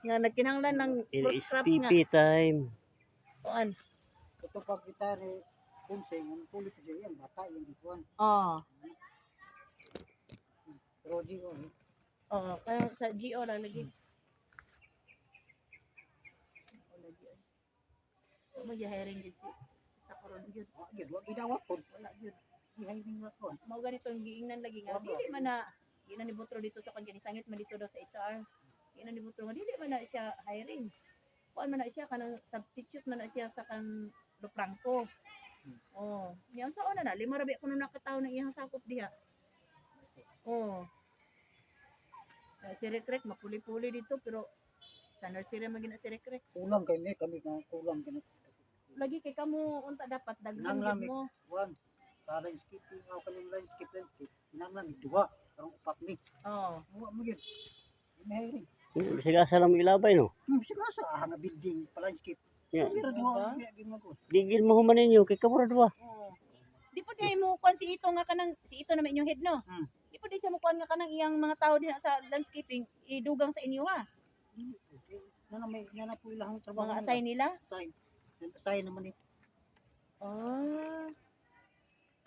Nga nagkinahanglan ng fruit crops nga. SPP time. Kuan. Ito pag kita ni kunseng, ang kulit ko yan, bata yung ikuan. Oh. Pero di ko, Oh, kaya sa GO lang lagi. Mag-hiring din si sa karon gyud. yun, wag ginawa po. Wala gyud. Ihayin nga ko. Mao ganito ang giingnan lagi nga dili man na ginan ni Butro dito sa kanya sangit man dito daw sa HR. Ginan ni Butro nga dili man na siya hiring. Kuan man na siya kanang substitute man na siya sa kan Do Franco. Oh, yang sa una na lima rabi kuno nakataw ng iyang sakop diha. Oh. Si Rekrek mapuli-puli dito pero sa nursery man gina si Rekrek. Kulang kami nga kulang kami. Lagi kay kamo unta dapat daghan Nang gid mo. Kuan, sa landscaping ako kanyang landscape. Hinanglan, duwa, parang upat ni. Oh. Huwag mo yun. Inahiring. Sige asa lang mo ilabay no. Siguro sa nga building, pa landscape. Yeah. Pero duwa, ginagawa ko. Digil mo human ninyo kay kamura duwa. Oh. Di po di mo kuan si Ito nga kanang si Ito naman inyong head no. Di po di siya mo kuan nga kanang iyang mga tao din sa landscaping idugang sa inyo ha. Nana po ilang trabaho. Mga assign nila. Assign naman eh. Ah.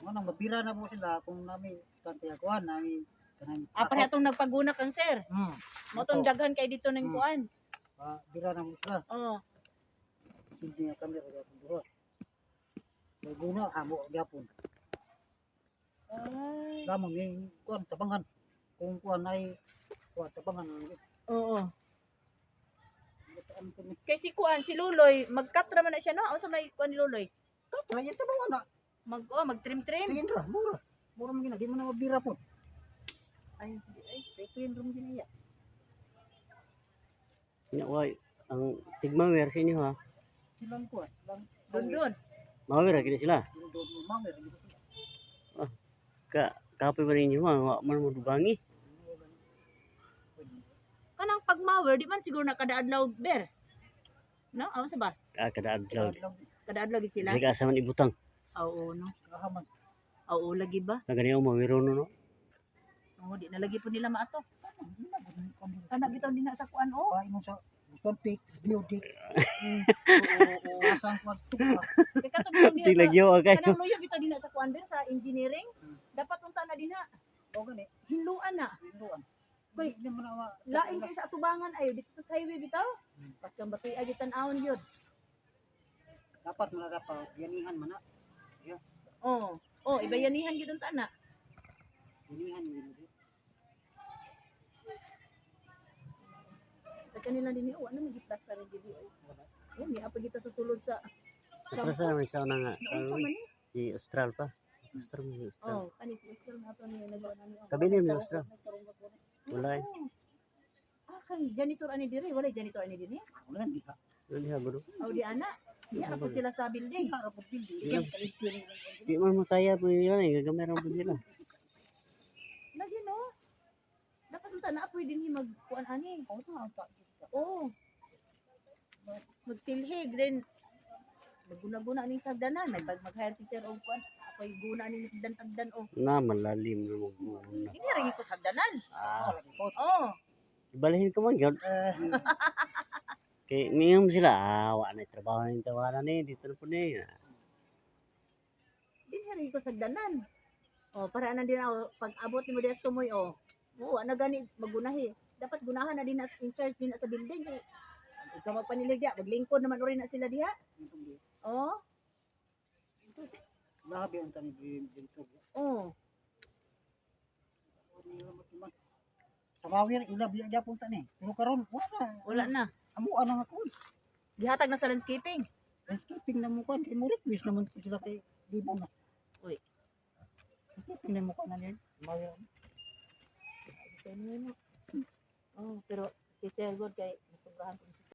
Ano, mabira na po sila kung namin tantiyakuhan namin. Pareha tong nagpaguna kang sir. Mo tong daghan kay dito ning kuan. Bira na mo sila. Oh. Hindi nga kami kaya kung duha. Naguna, amo gyapon. Ay. Lamang yung kuan tabangan. Kung kuan ay kuan tabangan. Oo. Kay si kuan si Luloy, mag-cut naman na siya no. Unsa may kuan ni Luloy? Kaya yung tabangan na. Mag-trim-trim. Pindra, mura. Mura mo gina, di mo na mabira po. Ay, hindi ay. Pindra mo gina iya. Nya way ang tigmawer sa inyo ha. Silang kuan. Doon. Mawer kini sila. Doon mo mamer. Kapoy ba ninyo ha? Man mo dugangi. Kanang pagmower di man siguro nakadaadlaw ber. No? Awa sa ba? Kada adlaw. Kadaadlaw gid sila. Sige asa man ibutang. Oo no. Kahaman. Oo lagi ba? Kagani mo mawiro no. Oo di na lagi po nila maato. Kana bitaw din na sa kuan oh. Paano mo sa kontik, biodik. Asang kuan tuka. Kay katong bitaw din sa Tilagyo kay. kanang luyo bitaw din na sa kuan din sa engineering. Dapat unta na din na. O gani, Hinluan na. hinduan. Koy, Hindi mo na lain kay sa atubangan ayo dito sa highway bitaw. Pas kang batoy ay tan-awon gyud. dapat mga dapat yanihan man na. Oh. Oh, ibayanihan gyud unta na. Yanihan yun. Kanila din oh, ano magiplaster rin gyud ay. Oh, ni apa kita sa sulod sa Para sa may sa nga Unsa man ni? si Austral pa. Austral mo si Austral. Oh, kani si Oscar na ato ni nagawa na niya. Kabili mo Austral. Wala eh. Kan janitor ani dire, wala janitor ani dire. Wala di ka. Hindi ha bro. Aw di ana. Di ara po sila sa building. Para po din. Di man mo kaya po nila eh. Gagamay po sila. Lagi no. Dapat unta na apoy din magkuan ani. Oh, ta. Oh. Magsilhig din. Maguna-guna ni sa hagdanan. Mag-hire si Sir og kuan. Apoy guna ni hagdan-hagdan oh. Na malalim na mo. Hindi rin ko sa hagdanan. Ah, Oh. ibalahin ko man gyud. Kay miyom sila wa na trabaho ni tawaran ni dito na po ni. Hindi rin ko sa hagdanan. Oh, para na din ako pag abot ni mo dias tumoy oh. Oo, ana gani magunahi. Dapat gunahan na din na in charge din na sa building. Ikaw magpanilig diha, maglingkod naman uri na sila diha. Oh. Labi ang tani dito. Oh. Tamawir ilab ya punta ni. Pero karon Wala na. amo ana nga kun. Gihatag na sa landscaping. Landscaping na mo kan, mo request naman po sila kay libo na. Uy. Landscaping na mo kan na yan. Tamawir. Oh, pero si Sir God kay nasubrahan ko